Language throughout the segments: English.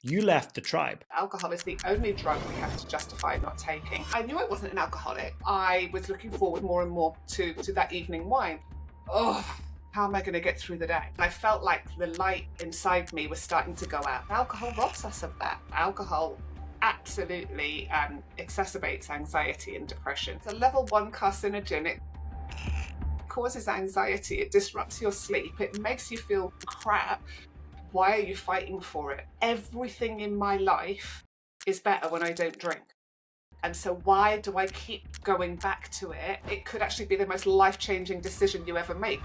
You left the tribe. Alcohol is the only drug we have to justify not taking. I knew I wasn't an alcoholic. I was looking forward more and more to that evening wine. Oh, how am I going to get through the day? And I felt like the light inside me was starting to go out. Alcohol robs us of that. Alcohol absolutely exacerbates anxiety and depression. It's a level 1 carcinogen. It causes anxiety. It disrupts your sleep. It makes you feel crap. Why are you fighting for it? Everything in my life is better when I don't drink. And so why do I keep going back to it? It could actually be the most life-changing decision you ever make.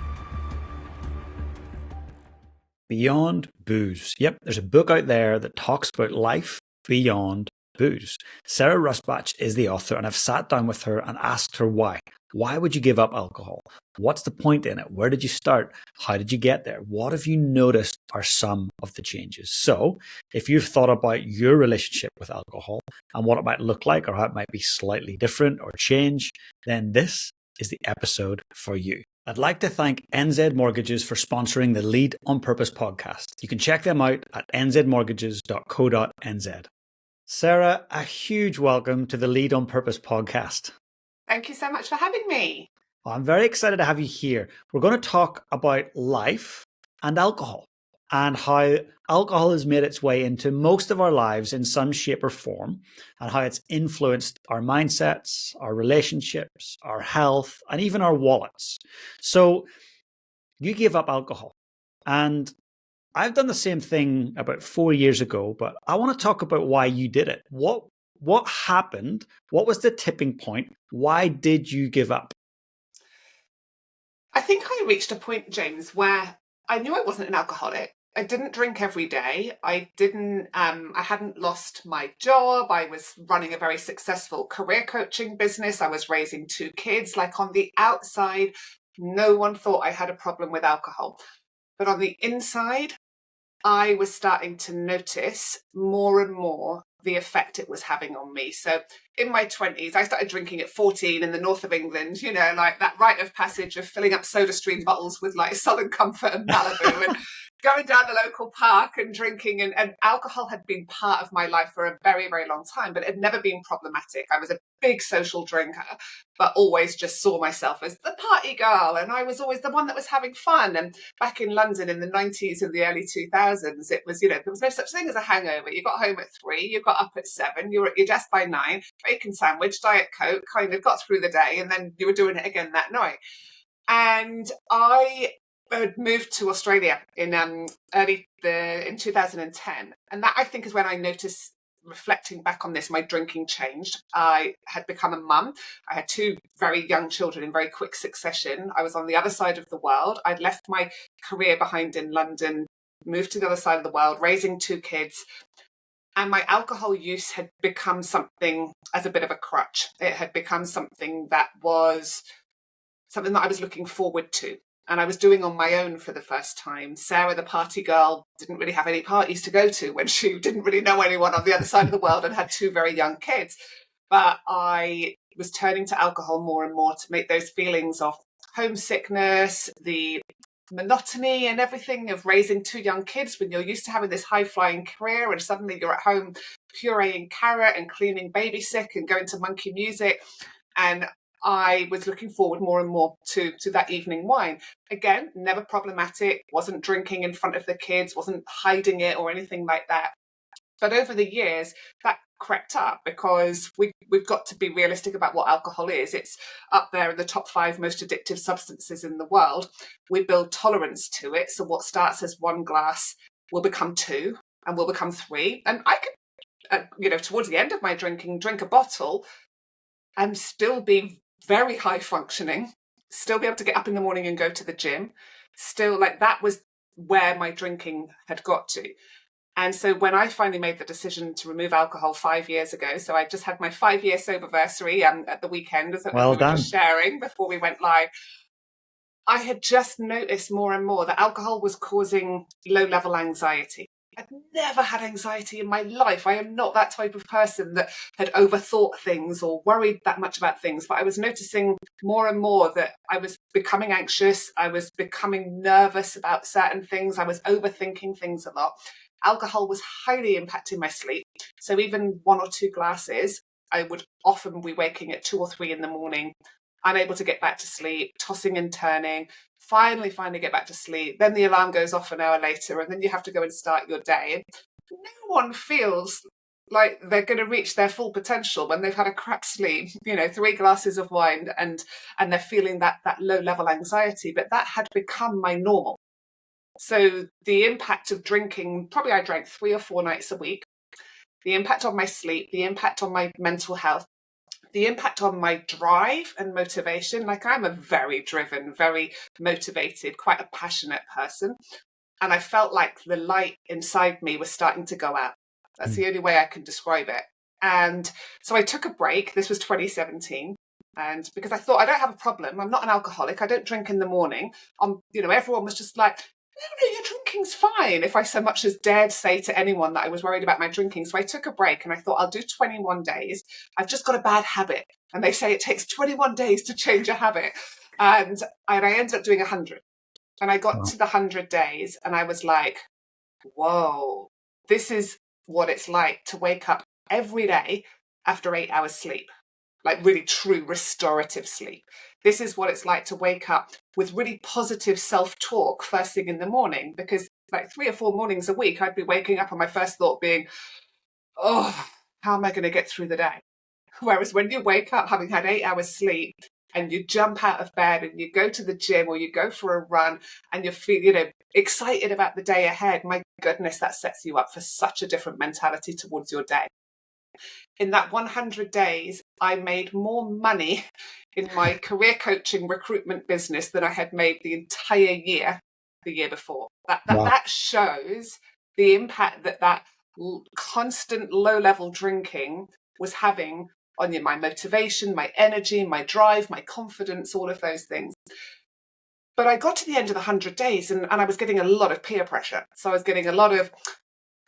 Beyond Booze. Yep, there's a book out there that talks about life beyond booze. Sarah Rusbatch is the author, and I've sat down with her and asked her why. Why would you give up alcohol? What's the point in it? Where did you start? How did you get there? What have you noticed are some of the changes? So if you've thought about your relationship with alcohol and what it might look like or how it might be slightly different or change, then this is the episode for you. I'd like to thank NZ Mortgages for sponsoring the Lead on Purpose podcast. You can check them out at nzmortgages.co.nz. Sarah, a huge welcome to the Lead on Purpose podcast. Thank you so much for having me. Well, I'm very excited to have you here. We're going to talk about life and alcohol and how alcohol has made its way into most of our lives in some shape or form, and how it's influenced our mindsets, our relationships, our health, and even our wallets. So you gave up alcohol, and I've done the same thing about 4 years ago, but I want to talk about why you did it. What happened? What was the tipping point? Why did you give up? I think I reached a point, James, where I knew I wasn't an alcoholic. I didn't drink every day. I hadn't lost my job. I was running a very successful career coaching business. I was raising 2 kids. Like, on the outside, no one thought I had a problem with alcohol. But on the inside, I was starting to notice more and more the effect it was having on me. So in my 20s, I started drinking at 14 in the north of England, like that rite of passage of filling up Soda Stream bottles with like Southern Comfort and Malibu and going down the local park and drinking. And alcohol had been part of my life for a very, very long time, but it had never been problematic. I was a big social drinker, but always just saw myself as the party girl. And I was always the one that was having fun. And back in London in the 90s and the early 2000s, it was, there was no such thing as a hangover. You got home at 3, you got up at 7, you were at your desk by 9, bacon sandwich, Diet Coke, kind of got through the day, and then you were doing it again that night. And I had moved to Australia in 2010. And that, I think, is when I noticed, reflecting back on this, my drinking changed. I had become a mum. I had 2 very young children in very quick succession. I was on the other side of the world. I'd left my career behind in London, moved to the other side of the world, raising 2 kids. And my alcohol use had become something as a bit of a crutch. It had become something that was something that I was looking forward to. And I was doing on my own for the first time. Sarah, the party girl, didn't really have any parties to go to when she didn't really know anyone on the other side of the world and had 2 very young kids. But I was turning to alcohol more and more to make those feelings of homesickness, the monotony and everything of raising 2 young kids when you're used to having this high-flying career, and suddenly you're at home pureeing carrot and cleaning baby sick and going to monkey music. And I was looking forward more and more to that evening wine. Again, never problematic, wasn't drinking in front of the kids, wasn't hiding it or anything like that. But over the years, that crept up, because we've got to be realistic about what alcohol is. It's up there in the top 5 most addictive substances in the world. We build tolerance to it. So what starts as 1 glass will become 2 and will become 3. And I could, towards the end of my drinking, drink a bottle and still be very high functioning, still be able to get up in the morning and go to the gym. Still, like, that was where my drinking had got to. And so when I finally made the decision to remove alcohol 5 years ago, so I just had my 5-year soberversary at the weekend, as we were just sharing before we went live, I had just noticed more and more that alcohol was causing low-level anxiety. I'd never had anxiety in my life. I am not that type of person that had overthought things or worried that much about things. But I was noticing more and more that I was becoming anxious. I was becoming nervous about certain things. I was overthinking things a lot. alcohol was highly impacting my sleep. So even 1 or 2 glasses, I would often be waking at 2 or 3 in the morning, unable to get back to sleep, tossing and turning, finally get back to sleep. Then the alarm goes off an hour later, and then you have to go and start your day. And no one feels like they're going to reach their full potential when they've had a crap sleep, 3 glasses of wine, and they're feeling that low level anxiety. But that had become my normal. So the impact of drinking, probably I drank 3 or 4 nights a week, the impact on my sleep, the impact on my mental health, the impact on my drive and motivation. Like, I'm a very driven, very motivated, quite a passionate person. And I felt like the light inside me was starting to go out. That's the only way I can describe it. And so I took a break. This was 2017. And because I thought, I don't have a problem. I'm not an alcoholic. I don't drink in the morning. Everyone was just like, no, your drinking's fine. If I so much as dared say to anyone that I was worried about my drinking. So I took a break and I thought, I'll do 21 days. I've just got a bad habit. And they say it takes 21 days to change a habit. And I ended up doing 100. And I got to the 100 days and I was like, whoa, this is what it's like to wake up every day after 8 hours sleep. Like really true restorative sleep. This is what it's like to wake up with really positive self-talk first thing in the morning, because like 3 or 4 mornings a week, I'd be waking up and my first thought being, oh, how am I going to get through the day? Whereas when you wake up having had 8 hours sleep and you jump out of bed and you go to the gym or you go for a run and you feel, excited about the day ahead, my goodness, that sets you up for such a different mentality towards your day. In that 100 days, I made more money in my career coaching recruitment business than I had made the entire year the year before. That shows the impact that constant low-level drinking was having on my motivation, my energy, my drive, my confidence, all of those things. But I got to the end of the 100 days and I was getting a lot of peer pressure. So I was getting a lot of,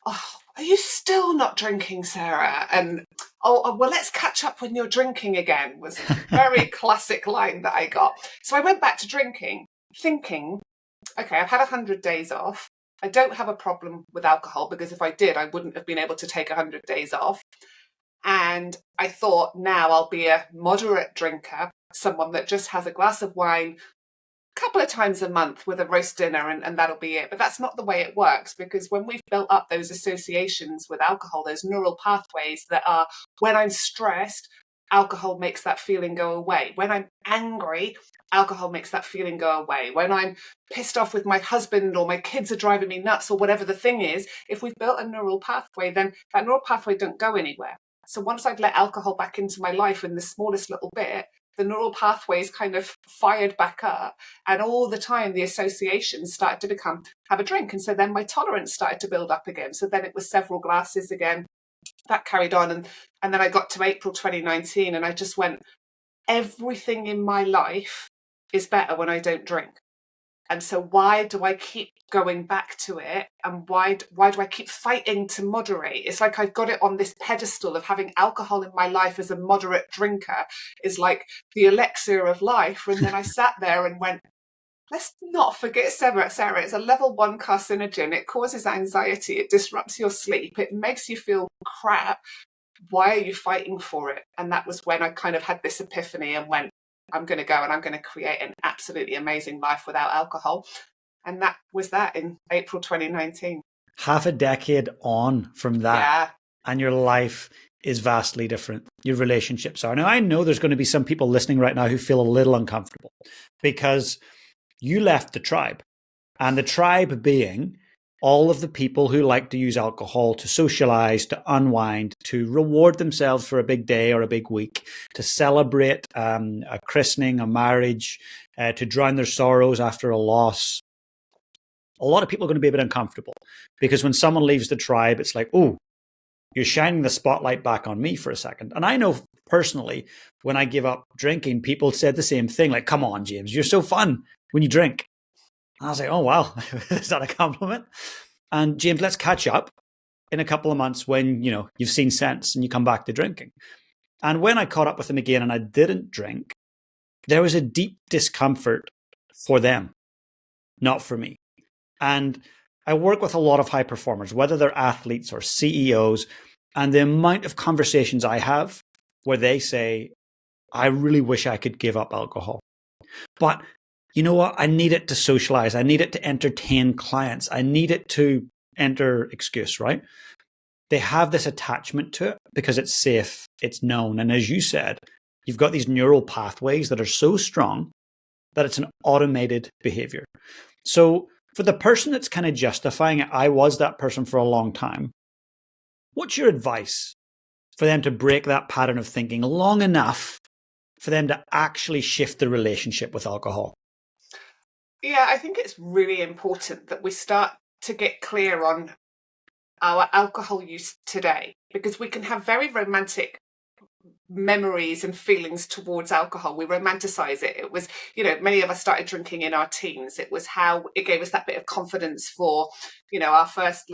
oh, are you still not drinking, Sarah? And, oh, well, let's catch up when you're drinking again, was a very classic line that I got. So I went back to drinking, thinking, okay, I've had 100 days off. I don't have a problem with alcohol, because if I did, I wouldn't have been able to take 100 days off. And I thought, now I'll be a moderate drinker, someone that just has a glass of wine couple of times a month with a roast dinner, and that'll be it. But that's not the way it works, because when we've built up those associations with alcohol, those neural pathways that are, when I'm stressed, alcohol makes that feeling go away. When I'm angry, alcohol makes that feeling go away. When I'm pissed off with my husband or my kids are driving me nuts or whatever the thing is, if we've built a neural pathway, then that neural pathway don't go anywhere. So once I'd let alcohol back into my life in the smallest little bit, the neural pathways kind of fired back up, and all the time the associations started to become, have a drink. And so then my tolerance started to build up again. So then it was several glasses again. That carried on. And then I got to April 2019 and I just went, everything in my life is better when I don't drink. And so why do I keep going back to it? And why do I keep fighting to moderate? It's like I've got it on this pedestal of having alcohol in my life as a moderate drinker is like the elixir of life. And then I sat there and went, let's not forget Sarah. It's a level 1 carcinogen. It causes anxiety. It disrupts your sleep. It makes you feel crap. Why are you fighting for it? And that was when I kind of had this epiphany and went, I'm going to go and I'm going to create an absolutely amazing life without alcohol. And that was that in April 2019. Half a decade on from that, and your life is vastly different. Your relationships are. Now, I know there's going to be some people listening right now who feel a little uncomfortable because you left the tribe, and the tribe being all of the people who like to use alcohol to socialize, to unwind, to reward themselves for a big day or a big week, to celebrate a christening, a marriage, to drown their sorrows after a loss. A lot of people are going to be a bit uncomfortable because when someone leaves the tribe, it's like, oh, you're shining the spotlight back on me for a second. And I know personally, when I give up drinking, people said the same thing, like, come on, James, you're so fun when you drink. I was like, oh, wow, is that a compliment? And James, let's catch up in a couple of months when, you've seen sense and you come back to drinking. And when I caught up with them again and I didn't drink, there was a deep discomfort for them, not for me. And I work with a lot of high performers, whether they're athletes or CEOs, and the amount of conversations I have where they say, I really wish I could give up alcohol. But you know what? I need it to socialize. I need it to entertain clients. I need it to enter excuse, right? They have this attachment to it because it's safe, it's known. And as you said, you've got these neural pathways that are so strong that it's an automated behavior. So for the person that's kind of justifying it, I was that person for a long time. What's your advice for them to break that pattern of thinking long enough for them to actually shift the relationship with alcohol? Yeah, I think it's really important that we start to get clear on our alcohol use today, because we can have very romantic memories and feelings towards alcohol. We romanticize it. It was, many of us started drinking in our teens. It was how it gave us that bit of confidence for, our first,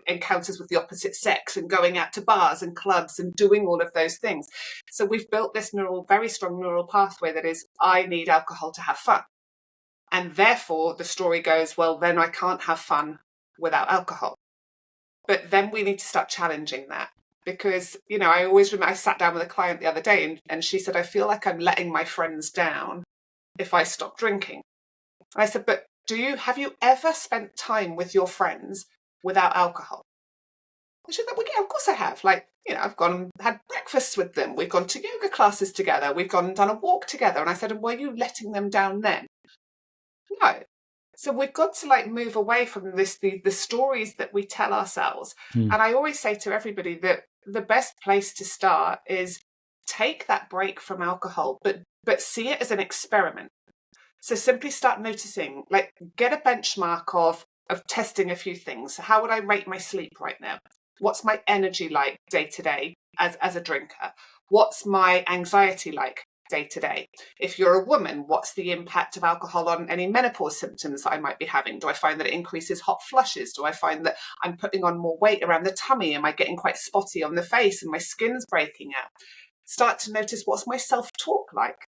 encounters with the opposite sex and going out to bars and clubs and doing all of those things. So we've built this very strong neural pathway that is, I need alcohol to have fun. And therefore the story goes, well, then I can't have fun without alcohol. But then we need to start challenging that. Because, I always remember I sat down with a client the other day and she said, I feel like I'm letting my friends down if I stop drinking. And I said, but have you ever spent time with your friends without alcohol? And she said, well, yeah, of course I have. I've gone and had breakfasts with them. We've gone to yoga classes together. We've gone and done a walk together. And I said, and were you letting them down then? No. So we've got to move away from the stories that we tell ourselves. And I always say to everybody that the best place to start is take that break from alcohol, but see it as an experiment. So simply start noticing, get a benchmark of testing a few things. How would I rate my sleep right now? What's my energy like day to day as a drinker? What's my anxiety like day to day? If you're a woman, what's the impact of alcohol on any menopause symptoms that I might be having? Do I find that it increases hot flushes? Do I find that I'm putting on more weight around the tummy? Am I getting quite spotty on the face and my skin's breaking out? Start to notice, what's my self-talk like?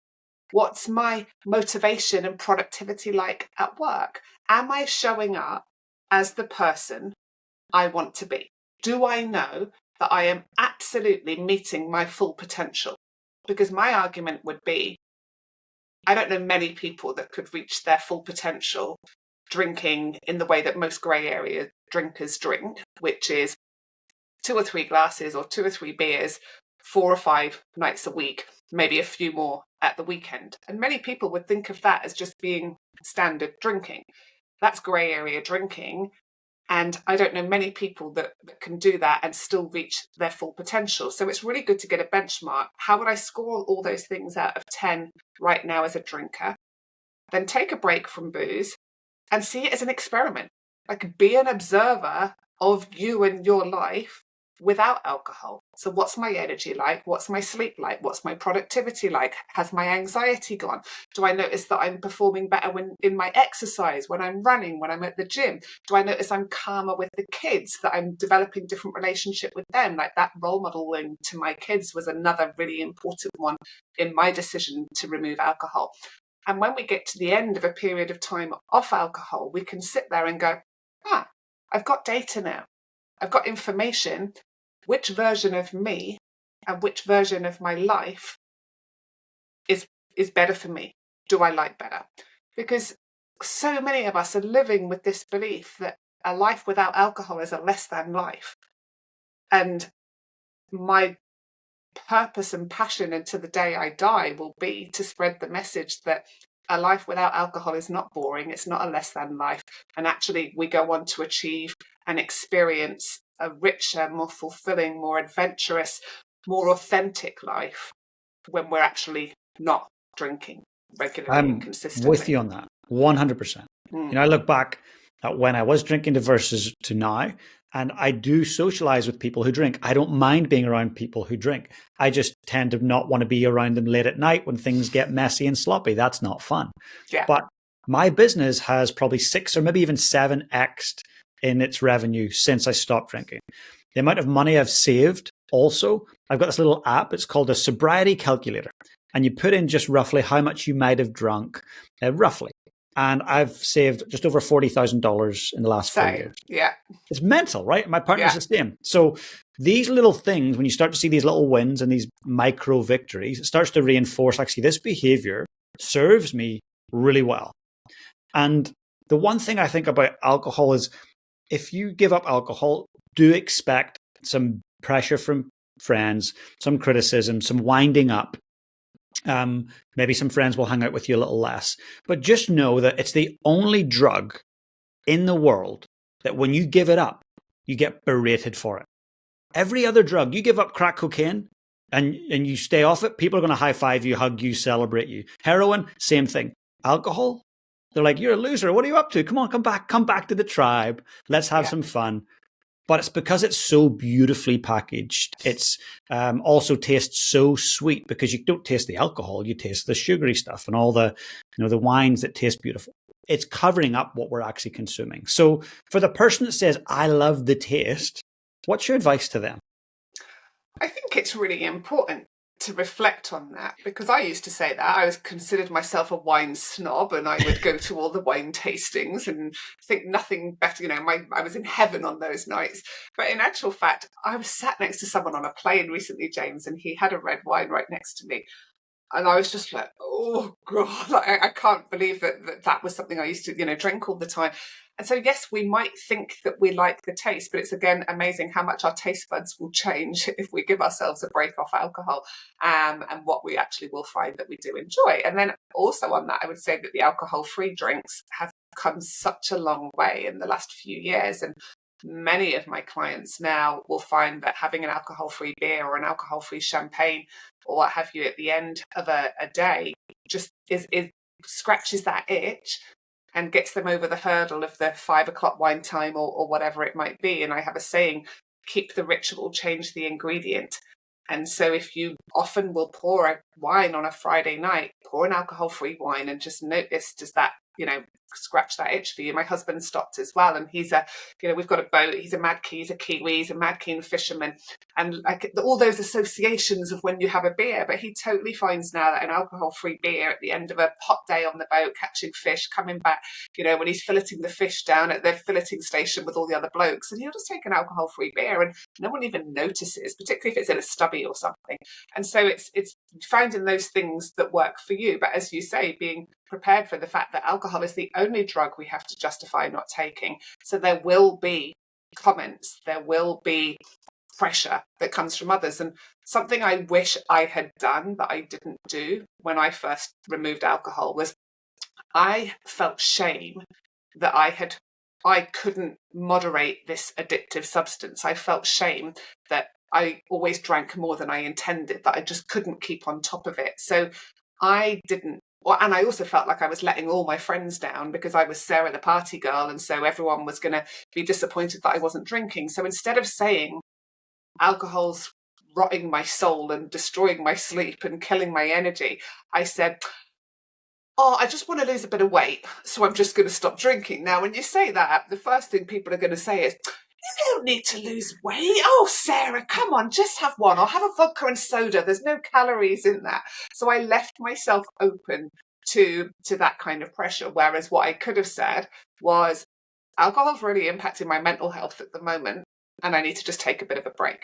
What's my motivation and productivity like at work? Am I showing up as the person I want to be? Do I know that I am absolutely meeting my full potential? Because my argument would be, I don't know many people that could reach their full potential drinking in the way that most grey area drinkers drink, which is 2 or 3 glasses or 2 or 3 beers, 4 or 5 nights a week, maybe a few more at the weekend. And many people would think of that as just being standard drinking. That's grey area drinking. And I don't know many people that can do that and still reach their full potential. So it's really good to get a benchmark. How would I score all those things out of 10 right now as a drinker? Then take a break from booze and see it as an experiment. Be an observer of you and your life without alcohol. So what's my energy like? What's my sleep like? What's my productivity like? Has my anxiety gone? Do I notice that I'm performing better in my exercise, when I'm running, when I'm at the gym? Do I notice I'm calmer with the kids, that I'm developing different relationship with them? That role modeling to my kids was another really important one in my decision to remove alcohol. And when we get to the end of a period of time off alcohol, we can sit there and go, I've got data now. I've got information. Which version of me and which version of my life is better for me? Do I like better? Because so many of us are living with this belief that a life without alcohol is a less than life. And my purpose and passion until the day I die will be to spread the message that a life without alcohol is not boring. It's not a less than life. And actually, we go on to achieve and experience a richer, more fulfilling, more adventurous, more authentic life when we're actually not drinking regularly and consistently. I'm with you on that, 100%. I look back at when I was drinking versus to now, and I do socialize with people who drink. I don't mind being around people who drink. I just tend to not want to be around them late at night when things get messy and sloppy. That's not fun. Yeah. But my business has probably 6 or maybe even 7x'd in its revenue since I stopped drinking. The amount of money I've saved also, I've got this little app. It's called a Sobriety calculator. And you put in just roughly how much you might have drunk, roughly. and I've saved just over $40,000 in the last 4 years. Yeah. It's mental, right? My partner's Yeah. the same. So these little things, when you start to see these little wins and these micro victories, it starts to reinforce actually this behavior serves me really well. And the one thing I think about alcohol is if you give up alcohol, do expect some pressure from friends, some criticism, some winding up. Maybe some friends will hang out with you a little less. But just know that it's the only drug in the world that when you give it up, you get berated for it. Every other drug, you give up crack cocaine and you stay off it, people are going to high five you, hug you, celebrate you. Heroin, same thing. Alcohol, they're like, you're a loser. What are you up to? Come on, come back to the tribe. Let's have some fun. But it's because it's so beautifully packaged. It's also tastes so sweet because you don't taste the alcohol, you taste the sugary stuff and all the, the wines that taste beautiful. It's covering up what we're actually consuming. So for the person that says, I love the taste, what's your advice to them? I think it's really important to reflect on that, because I used to say that I was considered myself a wine snob, and I would go to all the wine tastings and think nothing better. I was in heaven on those nights. But in actual fact, I was sat next to someone on a plane recently, James, and he had a red wine right next to me. And I was just like, oh God, I can't believe that was something I used to, drink all the time. And so, yes, we might think that we like the taste, but it's, again, amazing how much our taste buds will change if we give ourselves a break off alcohol, and what we actually will find that we do enjoy. And then also on that, I would say that the alcohol-free drinks have come such a long way in the last few years. And many of my clients now will find that having an alcohol-free beer or an alcohol-free champagne or what have you at the end of a day just is scratches that itch and gets them over the hurdle of the 5 o'clock wine time or whatever it might be. And I have a saying, keep the ritual, change the ingredient. And so if you often will pour a wine on a Friday night, pour an alcohol-free wine and just notice, does that, scratch that itch for you? My husband stopped as well, and he's we've got a boat, he's a Kiwi, he's a mad keen fisherman, and like all those associations of when you have a beer, but he totally finds now that an alcohol-free beer at the end of a hot day on the boat, catching fish, coming back, when he's filleting the fish down at the filleting station with all the other blokes, and he'll just take an alcohol-free beer and no one even notices, particularly if it's in a stubby or something. And so it's finding those things that work for you, but as you say, being prepared for the fact that alcohol is the only drug we have to justify not taking. So there will be comments, there will be pressure that comes from others. And something I wish I had done that I didn't do when I first removed alcohol was I felt shame that I couldn't moderate this addictive substance. I felt shame that I always drank more than I intended, that I just couldn't keep on top of it. So I didn't. And I also felt like I was letting all my friends down because I was Sarah the party girl, and so everyone was going to be disappointed that I wasn't drinking. So instead of saying alcohol's rotting my soul and destroying my sleep and killing my energy, I said, oh, I just want to lose a bit of weight, so I'm just going to stop drinking. Now, when you say that, the first thing people are going to say is, you don't need to lose weight. Oh, Sarah, come on, just have one, or have a vodka and soda. There's no calories in that. So I left myself open to that kind of pressure. Whereas what I could have said was, alcohol's really impacting my mental health at the moment, and I need to just take a bit of a break.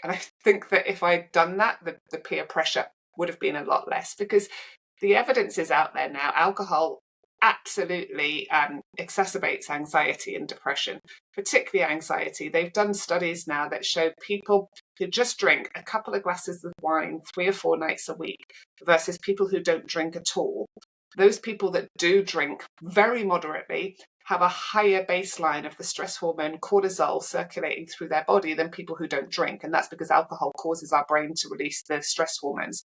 And I think that if I'd done that, the peer pressure would have been a lot less, because the evidence is out there now. Alcohol absolutely exacerbates anxiety and depression, particularly anxiety. They've done studies now that show people who just drink a couple of glasses of wine 3 or 4 nights a week versus people who don't drink at all. Those people that do drink very moderately have a higher baseline of the stress hormone cortisol circulating through their body than people who don't drink. And that's because alcohol causes our brain to release the stress hormones.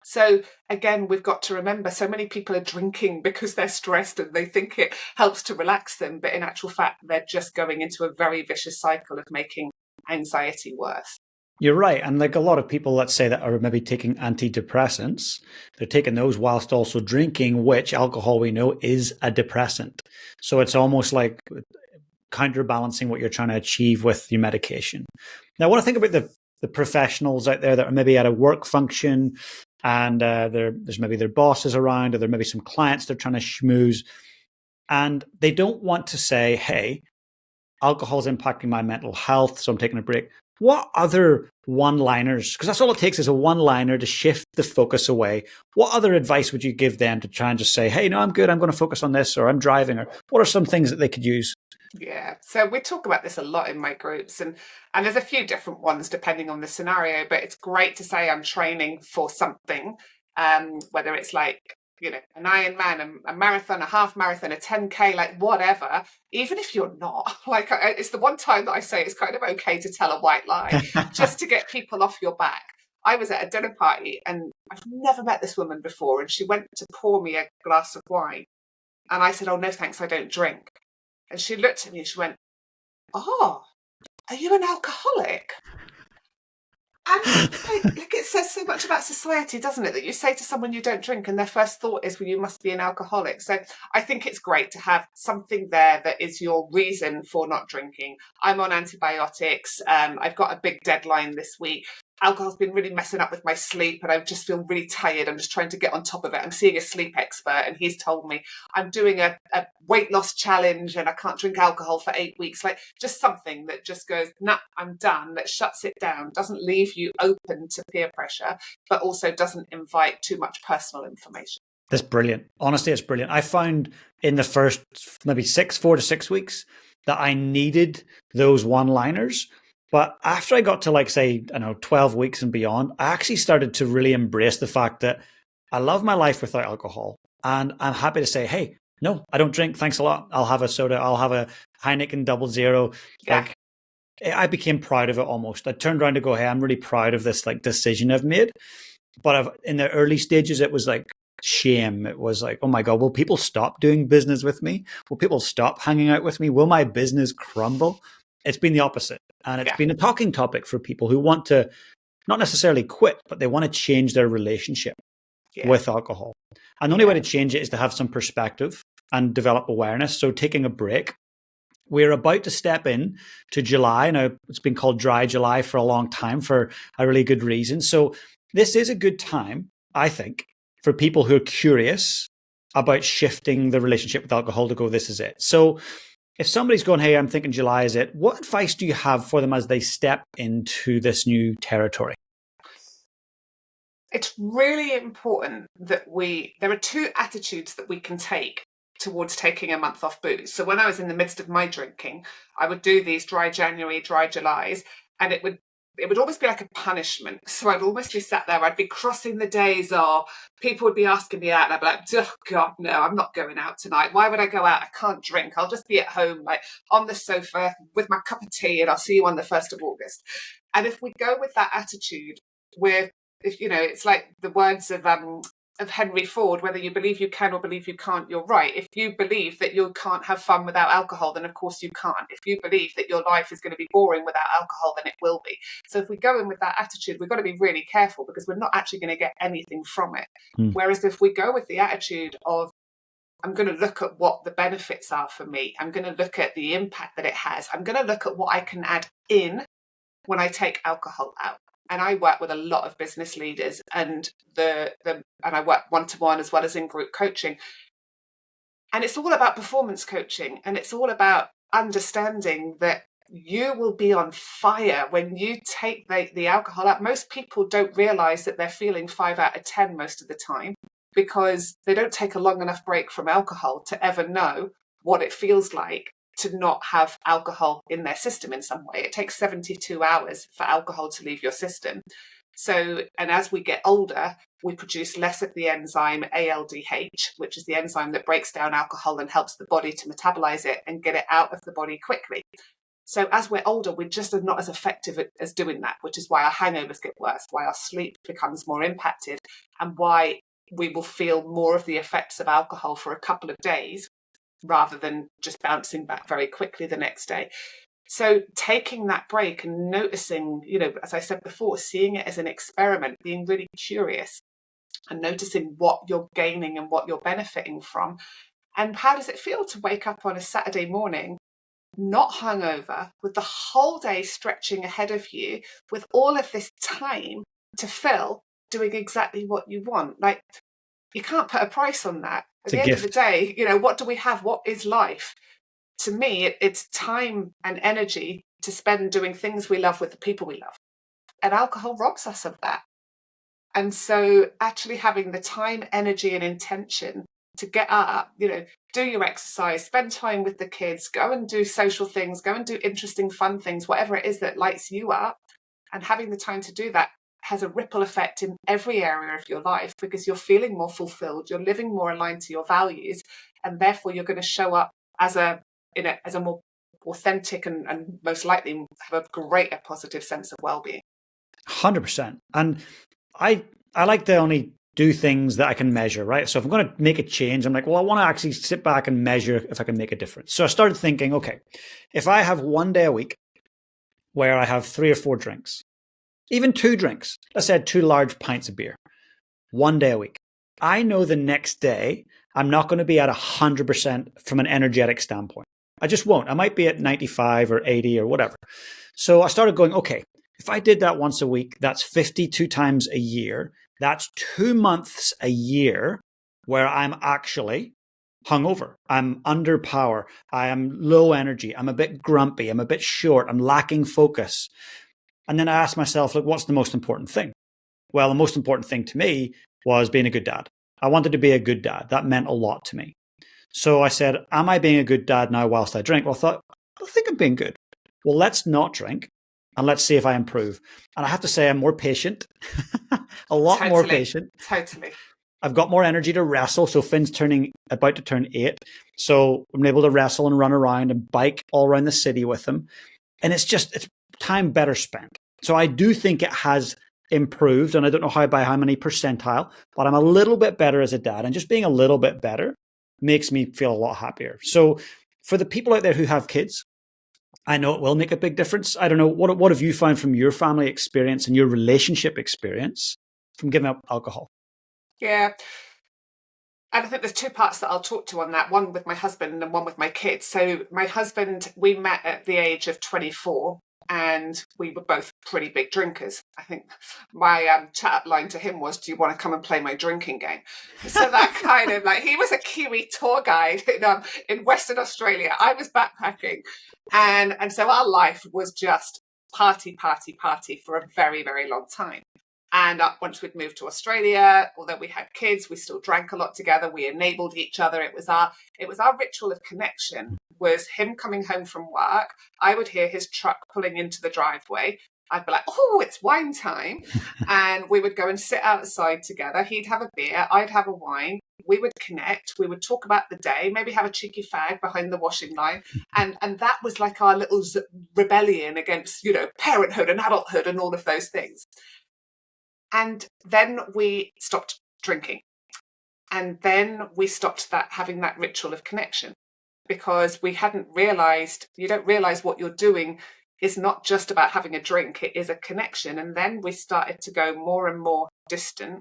So again, we've got to remember, so many people are drinking because they're stressed and they think it helps to relax them. But in actual fact, they're just going into a very vicious cycle of making anxiety worse. You're right. And like a lot of people, let's say, that are maybe taking antidepressants, they're taking those whilst also drinking, which alcohol, we know, is a depressant. So it's almost like counterbalancing what you're trying to achieve with your medication. Now, I want to think about the professionals out there that are maybe at a work function, and there's maybe their bosses around, or there may be some clients they're trying to schmooze, and they don't want to say, hey, alcohol's impacting my mental health, so I'm taking a break. What other one-liners, because that's all it takes is a one-liner to shift the focus away. What other advice would you give them to try and just say, hey, no, I'm good, I'm going to focus on this, or I'm driving, or what are some things that they could use? Yeah, so we talk about this a lot in my groups, and there's a few different ones depending on the scenario, but it's great to say I'm training for something, whether it's like, an Ironman, a marathon, a half marathon, a 10K, like whatever, even if you're not, like it's the one time that I say it's kind of okay to tell a white lie just to get people off your back. I was at a dinner party and I've never met this woman before, and she went to pour me a glass of wine, and I said, oh no thanks, I don't drink. And she looked at me and she went, oh, are you an alcoholic? And like it says so much about society, doesn't it? That you say to someone you don't drink and their first thought is, well, you must be an alcoholic. So I think it's great to have something there that is your reason for not drinking. I'm on antibiotics. I've got a big deadline this week. Alcohol's been really messing up with my sleep and I just feel really tired. I'm just trying to get on top of it. I'm seeing a sleep expert and he's told me I'm doing a weight loss challenge and I can't drink alcohol for 8 weeks. Like just something that just goes, nah, I'm done, that shuts it down, doesn't leave you open to peer pressure, but also doesn't invite too much personal information. That's brilliant. Honestly, it's brilliant. I found in the first maybe 4 to 6 weeks that I needed those one-liners. But after I got to 12 weeks and beyond, I actually started to really embrace the fact that I love my life without alcohol. And I'm happy to say, hey, no, I don't drink. Thanks a lot. I'll have a soda. I'll have a Heineken 00. Yeah. I became proud of it almost. I turned around to go, hey, I'm really proud of this decision I've made. But in the early stages, it was like shame. It was like, oh my God, will people stop doing business with me? Will people stop hanging out with me? Will my business crumble? It's been the opposite. And it's been a talking topic for people who want to not necessarily quit, but they want to change their relationship with alcohol. And the only way to change it is to have some perspective and develop awareness. So taking a break. We're about to step in to July. Now, it's been called Dry July for a long time for a really good reason. So this is a good time, I think, for people who are curious about shifting the relationship with alcohol to go, this is it. So if somebody's going, hey, I'm thinking July is it, what advice do you have for them as they step into this new territory? It's really important that there are two attitudes that we can take towards taking a month off booze. So when I was in the midst of my drinking, I would do these dry January, dry Julys, and it would almost be like a punishment. So I'd almost be sat there, I'd be crossing the days off, people would be asking me out, and I'd be like, oh God, no, I'm not going out tonight. Why would I go out? I can't drink. I'll just be at home, like on the sofa with my cup of tea, and I'll see you on the 1st of August. And if we go with that attitude, it's like the words of Henry Ford, whether you believe you can or believe you can't, you're right. If you believe that you can't have fun without alcohol, then of course you can't. If you believe that your life is going to be boring without alcohol, then it will be. So if we go in with that attitude, we've got to be really careful because we're not actually going to get anything from it. Whereas if we go with the attitude of, I'm going to look at what the benefits are for me, I'm going to look at the impact that it has, I'm going to look at what I can add in when I take alcohol out. And I work with a lot of business leaders, and and I work one-to-one as well as in group coaching. And it's all about performance coaching, and it's all about understanding that you will be on fire when you take the alcohol out. Most people don't realize that they're feeling 5 out of 10 most of the time because they don't take a long enough break from alcohol to ever know what it feels like to not have alcohol in their system in some way. It takes 72 hours for alcohol to leave your system. So, and as we get older, we produce less of the enzyme ALDH, which is the enzyme that breaks down alcohol and helps the body to metabolize it and get it out of the body quickly. So as we're older, we're just not as effective as doing that, which is why our hangovers get worse, why our sleep becomes more impacted, and why we will feel more of the effects of alcohol for a couple of days rather than just bouncing back very quickly the next day. So taking that break and noticing, as I said before, seeing it as an experiment, being really curious and noticing what you're gaining and what you're benefiting from. And how does it feel to wake up on a Saturday morning, not hungover, with the whole day stretching ahead of you, with all of this time to fill doing exactly what you want. Like, you can't put a price on that. At It's the a end of the gift. day, what do we have? What is life? To me, it's time and energy to spend doing things we love with the people we love. And alcohol robs us of that. And so actually having the time, energy, and intention to get up, do your exercise, spend time with the kids, go and do social things, go and do interesting, fun things, whatever it is that lights you up, and having the time to do that has a ripple effect in every area of your life, because you're feeling more fulfilled, you're living more aligned to your values, and therefore you're going to show up as a more authentic and most likely have a greater positive sense of well-being. 100%. And I like to only do things that I can measure, right? So if I'm going to make a change, I'm like, well, I want to actually sit back and measure if I can make a difference. So I started thinking, okay, if I have one day a week where I have 3 or 4 drinks, even 2 drinks, let's say 2 large pints of beer, one day a week, I know the next day I'm not going to be at 100% from an energetic standpoint. I just won't. I might be at 95 or 80 or whatever. So I started going, okay, if I did that once a week, that's 52 times a year. That's 2 months a year where I'm actually hungover. I'm under power. I am low energy. I'm a bit grumpy. I'm a bit short. I'm lacking focus. And then I asked myself, like, what's the most important thing? Well, the most important thing to me was being a good dad. I wanted to be a good dad. That meant a lot to me. So I said, am I being a good dad now whilst I drink? Well, I think I'm being good. Well, let's not drink and let's see if I improve. And I have to say, I'm more patient, a lot more patient. Totally. I've got more energy to wrestle. So Finn's about to turn 8. So I'm able to wrestle and run around and bike all around the city with him. And it's time better spent. So I do think it has improved. And I don't know by how many percentile, but I'm a little bit better as a dad. And just being a little bit better makes me feel a lot happier. So for the people out there who have kids, I know it will make a big difference. I don't know, what have you found from your family experience and your relationship experience from giving up alcohol? Yeah. And I think there's 2 parts that I'll talk to on that, one with my husband and one with my kids. So my husband, we met at the age of 24 and we were both pretty big drinkers. I think my chat line to him was, do you want to come and play my drinking game? So that kind of like, he was a Kiwi tour guide in Western Australia. I was backpacking. And so our life was just party, party, party for a very, very long time. And once we'd moved to Australia, although we had kids, we still drank a lot together. We enabled each other. It was our ritual of connection. Was him coming home from work. I would hear his truck pulling into the driveway. I'd be like, oh, it's wine time. And we would go and sit outside together. He'd have a beer. I'd have a wine. We would connect. We would talk about the day, maybe have a cheeky fag behind the washing line. And that was like our little rebellion against, parenthood and adulthood and all of those things. And then we stopped drinking. And then we stopped having that ritual of connection, because we hadn't realized, you don't realize what you're doing is not just about having a drink, it is a connection. And then we started to go more and more distant.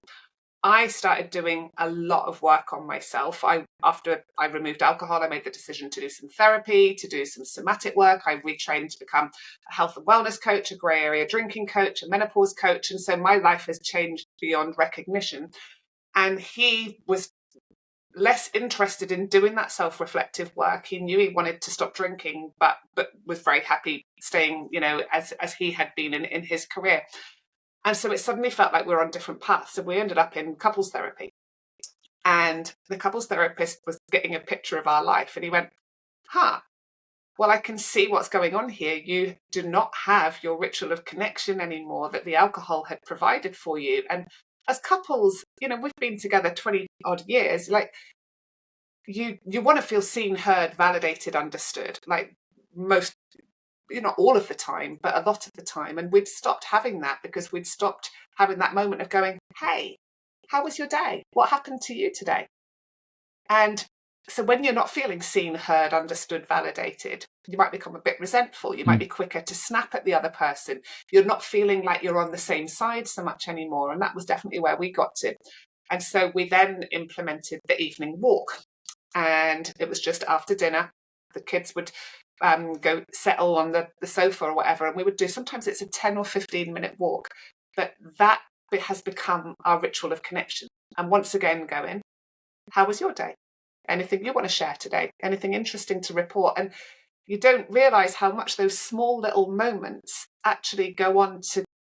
I started doing a lot of work on myself. After I removed alcohol, I made the decision to do some therapy, to do some somatic work. I retrained to become a health and wellness coach, a grey area drinking coach, a menopause coach. And so my life has changed beyond recognition. And he was less interested in doing that self-reflective work. He knew he wanted to stop drinking, but was very happy staying, as he had been in his career. And so it suddenly felt like we were on different paths. So we ended up in couples therapy. And the couples therapist was getting a picture of our life. And he went, well, I can see what's going on here. You do not have your ritual of connection anymore that the alcohol had provided for you. And as couples, we've been together 20 odd years. Like, you want to feel seen, heard, validated, understood. Like most, not all of the time, but a lot of the time. And we'd stopped having that because we'd stopped having that moment of going, hey, how was your day? What happened to you today? And so when you're not feeling seen, heard, understood, validated, you might become a bit resentful. You might be quicker to snap at the other person. You're not feeling like you're on the same side so much anymore. And that was definitely where we got to. And so we then implemented the evening walk. And it was just after dinner. The kids would go settle on the sofa or whatever. And we would do, sometimes it's a 10 or 15 minute walk. But that has become our ritual of connection. And once again going, how was your day? Anything you want to share today? Anything interesting to report? And you don't realise how much those small little moments actually go on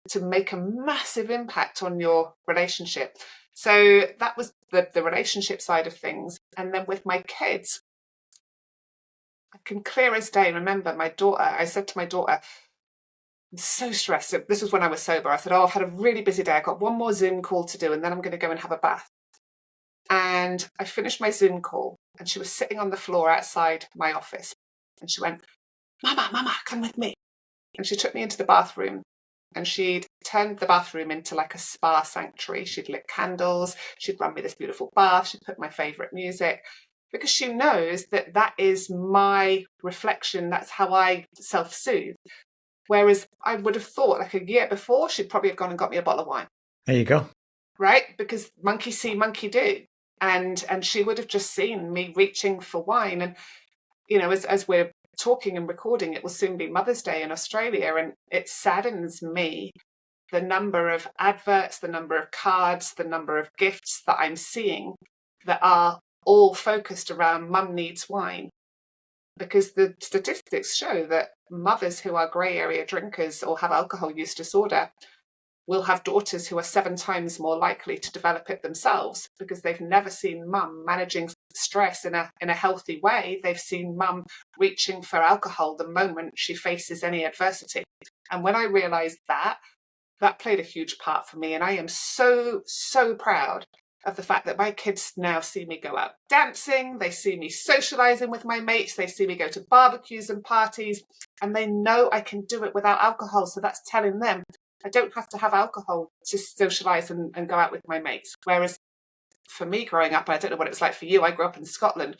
to make a massive impact on your relationship. So that was the relationship side of things. And then with my kids, I can clear as day remember my daughter. I said to my daughter, I'm so stressed. This was when I was sober. I said, I've had a really busy day. I've got one more Zoom call to do, and then I'm going to go and have a bath. And I finished my Zoom call, and she was sitting on the floor outside my office. And she went, Mama, come with me. And she took me into the bathroom, and she'd turned the bathroom into like a spa sanctuary. She'd lit candles. She'd run me this beautiful bath. She'd put my favourite music, because she knows that is my reflection. That's how I self-soothe. Whereas I would have thought like a year before, she'd probably have gone and got me a bottle of wine. There you go. Right? Because monkey see, monkey do. And she would have just seen me reaching for wine. And, you know, as we're talking and recording, it will soon be Mother's Day in Australia. And it saddens me, the number of adverts, the number of cards, the number of gifts that I'm seeing that are all focused around mum needs wine. Because the statistics show that mothers who are grey area drinkers or have alcohol use disorder will have daughters who are 7 times more likely to develop it themselves, because they've never seen mum managing stress in a healthy way. They've seen mum reaching for alcohol the moment she faces any adversity. And when I realised that played a huge part for me. And I am so, so proud of the fact that my kids now see me go out dancing, they see me socialising with my mates, they see me go to barbecues and parties, and they know I can do it without alcohol. So that's telling them I don't have to have alcohol to socialise and go out with my mates. Whereas for me growing up, I don't know what it was like for you, I grew up in Scotland.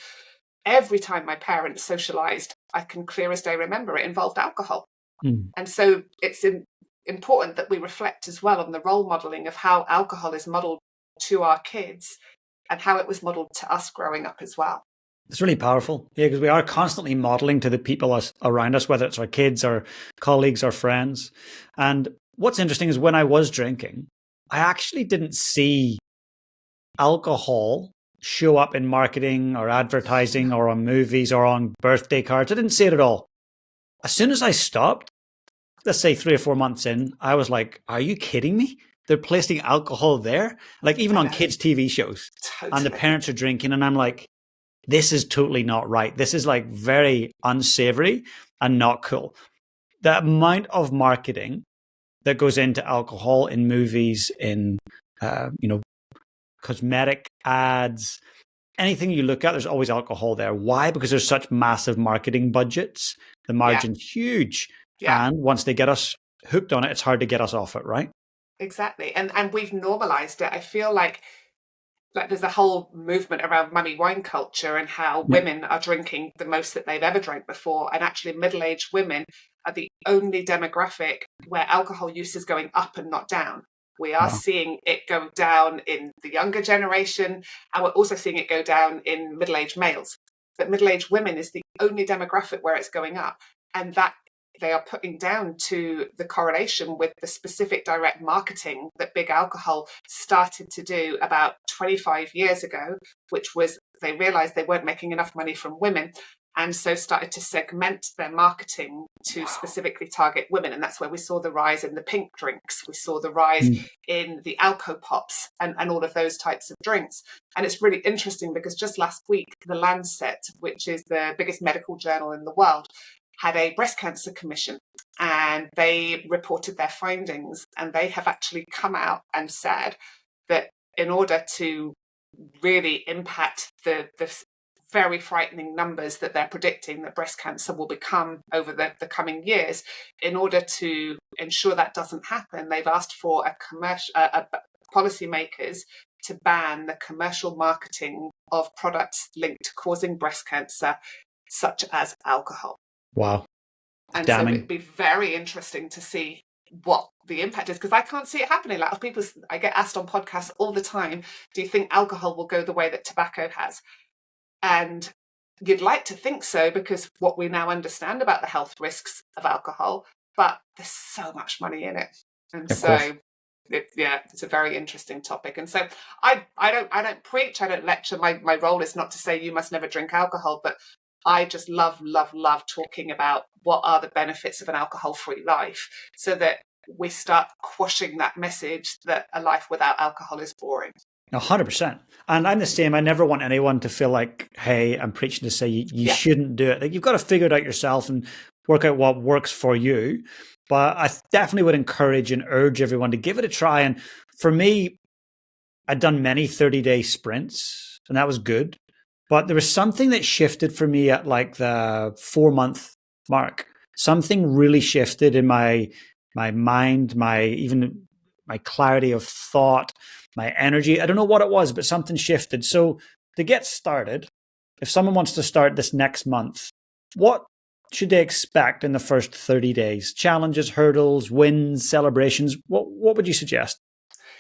Every time my parents socialised, I can clear as day remember it involved alcohol. And so it's important that we reflect as well on the role modelling of how alcohol is modelled to our kids and how it was modelled to us growing up as well. It's really powerful. Yeah, because we are constantly modeling to the people around us, whether it's our kids or colleagues or friends. And what's interesting is when I was drinking, I actually didn't see alcohol show up in marketing or advertising or on movies or on birthday cards. I didn't see it at all. As soon as I stopped, let's say 3 or 4 months in, I was like, are you kidding me? They're placing alcohol there? Like even on kids' TV shows. Totally. And the parents are drinking and I'm like, this is totally not right. This is like very unsavory and not cool. The amount of marketing that goes into alcohol in movies, in, cosmetic ads, anything you look at, there's always alcohol there. Why? Because there's such massive marketing budgets. The margin's huge. Yeah. And once they get us hooked on it, it's hard to get us off it, right? Exactly. And we've normalized it. I feel like there's a whole movement around mummy wine culture and how women are drinking the most that they've ever drank before. And actually middle-aged women are the only demographic where alcohol use is going up and not down. We are seeing it go down in the younger generation, and we're also seeing it go down in middle-aged males. But middle-aged women is the only demographic where it's going up. And that they are putting down to the correlation with the specific direct marketing that big alcohol started to do about 25 years ago, which was they realized they weren't making enough money from women, and so started to segment their marketing to specifically target women. And that's where we saw the rise in the pink drinks. We saw the rise in the Alco Pops and all of those types of drinks. And it's really interesting because just last week, the Lancet, which is the biggest medical journal in the world, had a breast cancer commission, and they reported their findings, and they have actually come out and said that in order to really impact the very frightening numbers that they're predicting that breast cancer will become over the coming years, in order to ensure that doesn't happen, they've asked for policymakers to ban the commercial marketing of products linked to causing breast cancer, such as alcohol. Wow. And damning. So it'd be very interesting to see what the impact is, because I can't see it happening. Like people, I get asked on podcasts all the time, do you think alcohol will go the way that tobacco has? And you'd like to think so, because what we now understand about the health risks of alcohol, but there's so much money in it. And so It's a very interesting topic. And so I don't preach, I don't lecture. My role is not to say you must never drink alcohol, but I just love talking about what are the benefits of an alcohol-free life, so that we start quashing that message that a life without alcohol is boring. 100%. And I'm the same. I never want anyone to feel like, hey, I'm preaching to say you shouldn't do it. Like, you've got to figure it out yourself and work out what works for you. But I definitely would encourage and urge everyone to give it a try. And for me, I'd done many 30-day sprints, and that was good. But there was something that shifted for me at like the 4-month mark. Something really shifted in my mind, even my clarity of thought, my energy. I don't know what it was, but something shifted. So to get started, if someone wants to start this next month, what should they expect in the first 30 days? Challenges, hurdles, wins, celebrations? What would you suggest?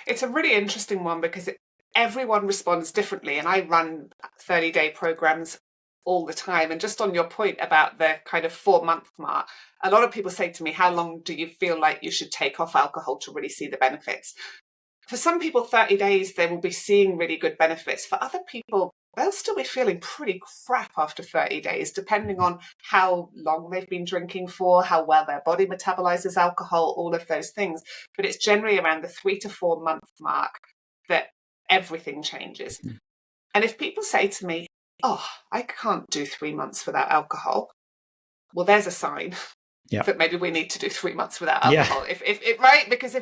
It's a really interesting one because everyone responds differently, and I run 30-day programs all the time. And just on your point about the kind of 4-month mark, a lot of people say to me, how long do you feel like you should take off alcohol to really see the benefits? For some people, 30 days, they will be seeing really good benefits. For other people, they'll still be feeling pretty crap after 30 days, depending on how long they've been drinking for, how well their body metabolizes alcohol, all of those things. But it's generally around the 3 to 4 month mark that everything changes. And if people say to me, oh, I can't do 3 months without alcohol, well, there's a sign. Yeah. That maybe we need to do 3 months without alcohol. Yeah. If right? Because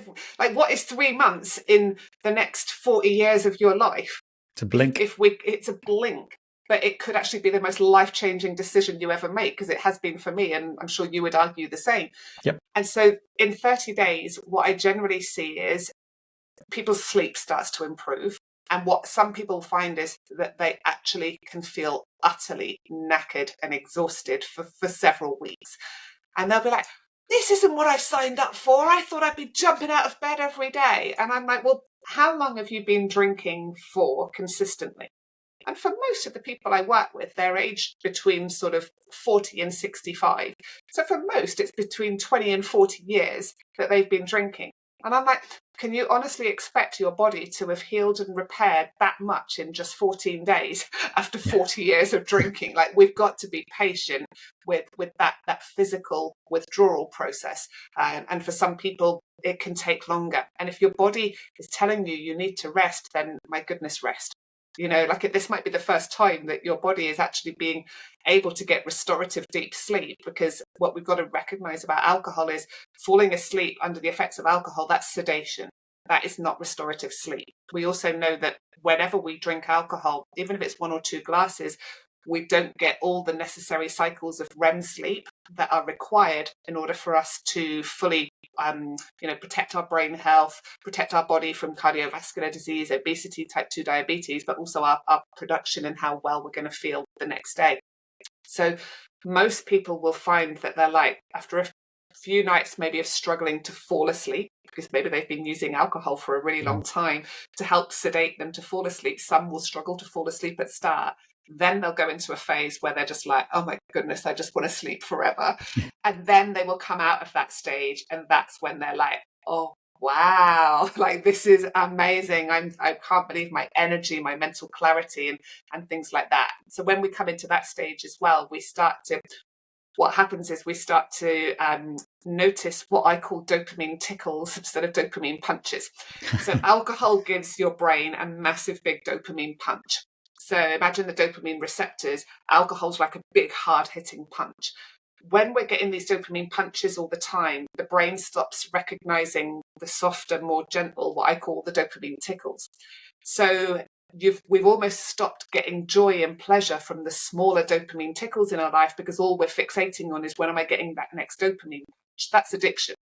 what is 3 months in the next 40 years of your life? It's a blink. It's a blink, but it could actually be the most life-changing decision you ever make, because it has been for me, and I'm sure you would argue the same. Yep. And so in 30 days, what I generally see is people's sleep starts to improve. And what some people find is that they actually can feel utterly knackered and exhausted for several weeks. And they'll be like, this isn't what I signed up for. I thought I'd be jumping out of bed every day. And I'm like, well, how long have you been drinking for consistently? And for most of the people I work with, they're aged between sort of 40 and 65. So for most, it's between 20 and 40 years that they've been drinking. And I'm like, can you honestly expect your body to have healed and repaired that much in just 14 days after 40 years of drinking? Like, we've got to be patient with that physical withdrawal process. And for some people, it can take longer. And if your body is telling you you need to rest, then my goodness, rest. This might be the first time that your body is actually being able to get restorative deep sleep, because what we've got to recognize about alcohol is falling asleep under the effects of alcohol, that's sedation. That is not restorative sleep. We also know that whenever we drink alcohol, even if it's 1 or 2 glasses, we don't get all the necessary cycles of REM sleep that are required in order for us to fully protect our brain health, protect our body from cardiovascular disease, obesity, type 2 diabetes, but also our production and how well we're going to feel the next day. So most people will find that they're like, after a few nights maybe of struggling to fall asleep, because maybe they've been using alcohol for a really long time to help sedate them to fall asleep. Some will struggle to fall asleep at start. Then they'll go into a phase where they're just like, oh my goodness, I just want to sleep forever. And then they will come out of that stage. And that's when they're like, oh, wow, like, this is amazing. I can't believe my energy, my mental clarity, and things like that. So when we come into that stage as well, what happens is we start to notice what I call dopamine tickles instead of dopamine punches. So alcohol gives your brain a massive, big dopamine punch. So imagine the dopamine receptors. Alcohol's like a big, hard-hitting punch. When we're getting these dopamine punches all the time, the brain stops recognizing the softer, more gentle, what I call the dopamine tickles. So we've almost stopped getting joy and pleasure from the smaller dopamine tickles in our life, because all we're fixating on is, when am I getting that next dopamine punch? That's addiction.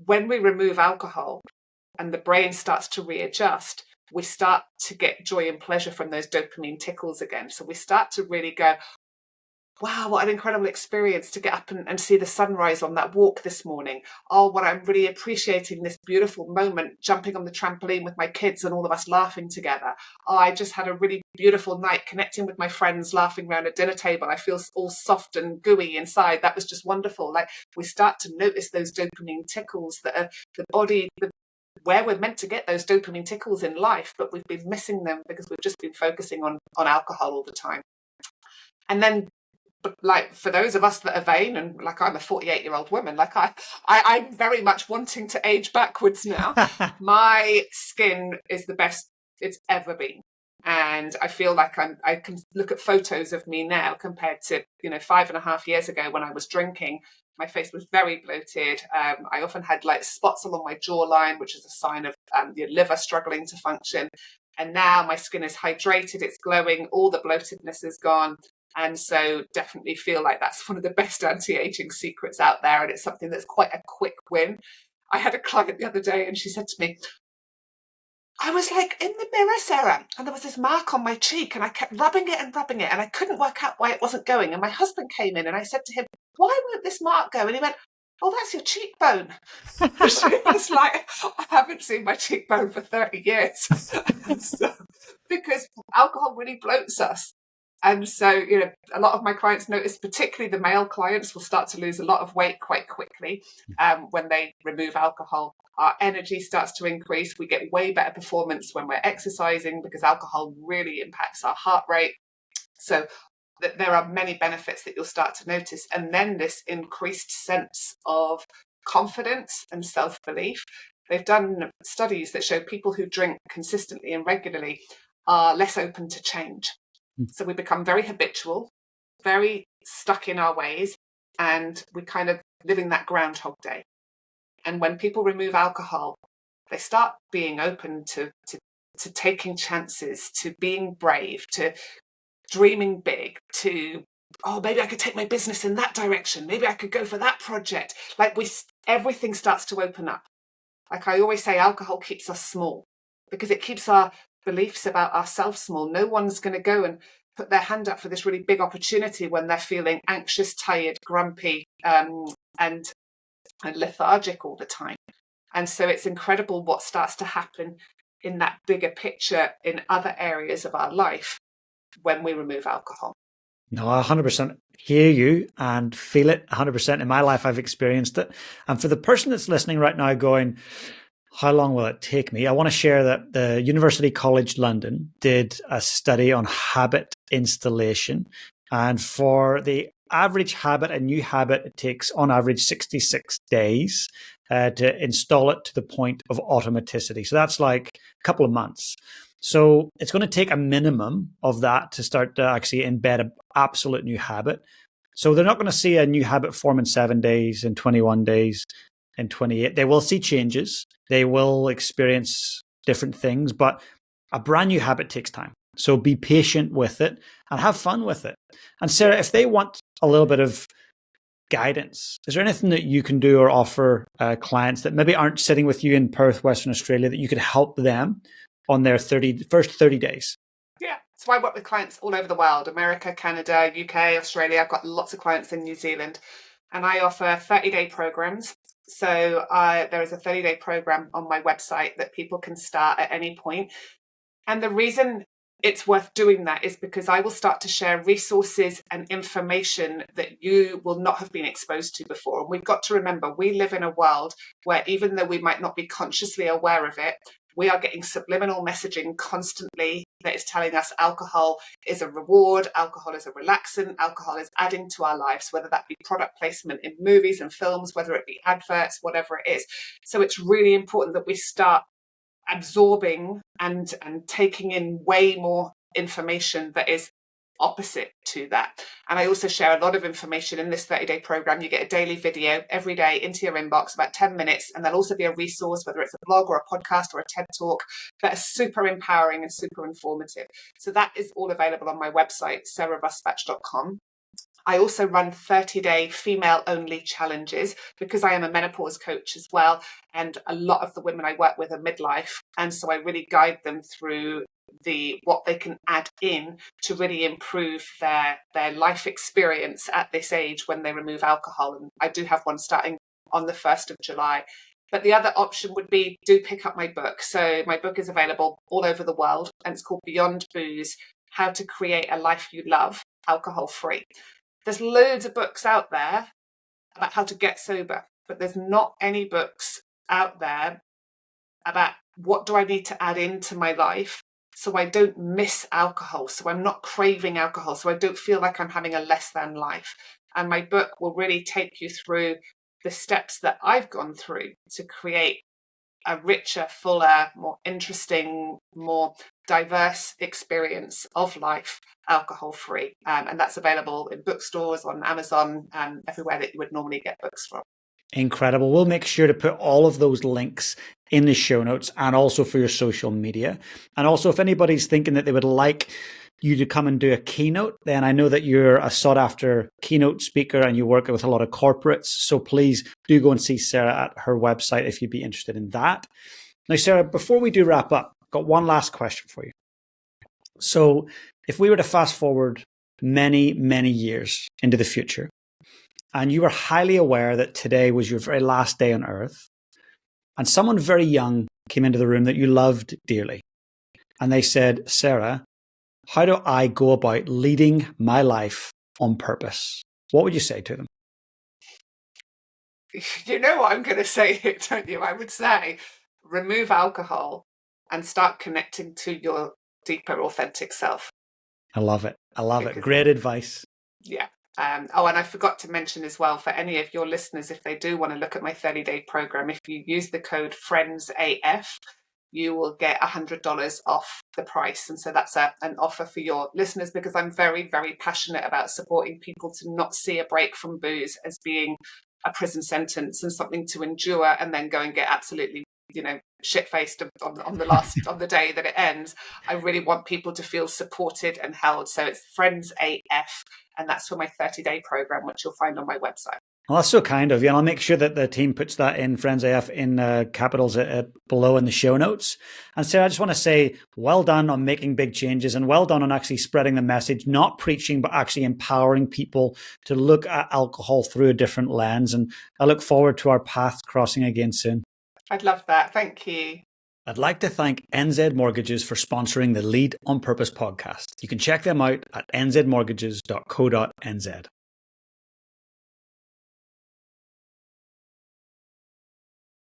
When we remove alcohol and the brain starts to readjust, we start to get joy and pleasure from those dopamine tickles again. So we start to really go, wow, what an incredible experience to get up and see the sunrise on that walk this morning. Oh, what I'm really appreciating this beautiful moment, jumping on the trampoline with my kids and all of us laughing together. Oh, I just had a really beautiful night connecting with my friends, laughing around a dinner table. I feel all soft and gooey inside. That was just wonderful. Like, we start to notice those dopamine tickles that are the body, where we're meant to get those dopamine tickles in life, but we've been missing them because we've just been focusing on alcohol all the time. And then, like, for those of us that are vain, and like, I'm a 48-year-old woman, like I'm very much wanting to age backwards now. My skin is the best it's ever been. And I feel like I can look at photos of me now compared to, 5.5 years ago when I was drinking. My face was very bloated. I often had like spots along my jawline, which is a sign of your liver struggling to function. And now my skin is hydrated, it's glowing, all the bloatedness is gone. And so definitely feel like that's one of the best anti-aging secrets out there. And it's something that's quite a quick win. I had a client the other day and she said to me, I was like in the mirror, Sarah, and there was this mark on my cheek and I kept rubbing it and I couldn't work out why it wasn't going. And my husband came in and I said to him, why won't this mark go? And he went, oh, that's your cheekbone. She was like, I haven't seen my cheekbone for 30 years. So, because alcohol really bloats us. And so, a lot of my clients notice, particularly the male clients, will start to lose a lot of weight quite quickly when they remove alcohol. Our energy starts to increase. We get way better performance when we're exercising because alcohol really impacts our heart rate. So there are many benefits that you'll start to notice. And then this increased sense of confidence and self-belief. They've done studies that show people who drink consistently and regularly are less open to change. So we become very habitual, very stuck in our ways, and we kind of living that Groundhog Day. And when people remove alcohol, they start being open to taking chances, to being brave, to dreaming big, to, oh, maybe I could take my business in that direction. Maybe I could go for that project. Like everything starts to open up. Like I always say, alcohol keeps us small because it keeps our beliefs about ourselves small. No one's going to go and put their hand up for this really big opportunity when they're feeling anxious, tired, grumpy, and lethargic all the time. And so it's incredible what starts to happen in that bigger picture in other areas of our life when we remove alcohol. No, I 100% hear you and feel it 100%. In my life, I've experienced it. And for the person that's listening right now going, how long will it take me? I want to share that the University College London did a study on habit installation. And for the average habit, a new habit, it takes on average 66 days to install it to the point of automaticity. So that's like a couple of months. So it's going to take a minimum of that to start to actually embed an absolute new habit. So they're not going to see a new habit form in 7 days, in 21 days, in 28. They will see changes. They will experience different things, but a brand new habit takes time. So be patient with it and have fun with it. And Sarah, if they want a little bit of guidance, is there anything that you can do or offer clients that maybe aren't sitting with you in Perth, Western Australia, that you could help them on their first 30 days? Yeah. So I work with clients all over the world, America, Canada, UK, Australia. I've got lots of clients in New Zealand, and I offer 30-day programs. So there is a 30-day program on my website that people can start at any point. And the reason it's worth doing that is because I will start to share resources and information that you will not have been exposed to before. And we've got to remember, we live in a world where even though we might not be consciously aware of it, we are getting subliminal messaging constantly that is telling us alcohol is a reward, alcohol is a relaxant, alcohol is adding to our lives, whether that be product placement in movies and films, whether it be adverts, whatever it is. So it's really important that we start absorbing and taking in way more information that is opposite to that. And I also share a lot of information in this 30-day program. You get a daily video every day into your inbox, about 10 minutes, and there'll also be a resource, whether it's a blog or a podcast or a TED talk, that is super empowering and super informative. So that is all available on my website, sararusbatch.com. I also run 30-day female-only challenges because I am a menopause coach as well. And a lot of the women I work with are midlife. And so I really guide them through what they can add in to really improve their life experience at this age when they remove alcohol. And I do have one starting on the 1st of July. But the other option would be, do pick up my book. So my book is available all over the world, and it's called Beyond Booze, How to Create a Life You Love, Alcohol Free. There's loads of books out there about how to get sober, but there's not any books out there about what do I need to add into my life so I don't miss alcohol, so I'm not craving alcohol, so I don't feel like I'm having a less than life. And my book will really take you through the steps that I've gone through to create a richer, fuller, more interesting, more diverse experience of life, alcohol free. And that's available in bookstores, on Amazon, everywhere that you would normally get books from. Incredible. We'll make sure to put all of those links in the show notes and also for your social media. And also, if anybody's thinking that they would like you to come and do a keynote, then I know that you're a sought after keynote speaker and you work with a lot of corporates. So please do go and see Sarah at her website if you'd be interested in that. Now, Sarah, before we do wrap up, I've got one last question for you. So if we were to fast forward many, many years into the future, and you were highly aware that today was your very last day on earth, and someone very young came into the room that you loved dearly, and they said, Sarah, how do I go about leading my life on purpose? What would you say to them? You know what I'm going to say here, don't you? I would say remove alcohol and start connecting to your deeper, authentic self. I love it. I love it. Great advice. Yeah. Oh, and I forgot to mention as well, for any of your listeners, if they do want to look at my 30-day program, if you use the code FRIENDSAF, you will get $100 off the price. And so that's an offer for your listeners, because I'm very, very passionate about supporting people to not see a break from booze as being a prison sentence and something to endure and then go and get absolutely, shit-faced on the day that it ends. I really want people to feel supported and held. So it's Friends AF, and that's for my 30-day program, which you'll find on my website. Well, that's so kind of you. And I'll make sure that the team puts that in Friends AF in capitals below in the show notes. And Sarah, I just want to say well done on making big changes, and well done on actually spreading the message, not preaching, but actually empowering people to look at alcohol through a different lens. And I look forward to our paths crossing again soon. I'd love that. Thank you. I'd like to thank NZ Mortgages for sponsoring the Lead on Purpose podcast. You can check them out at nzmortgages.co.nz.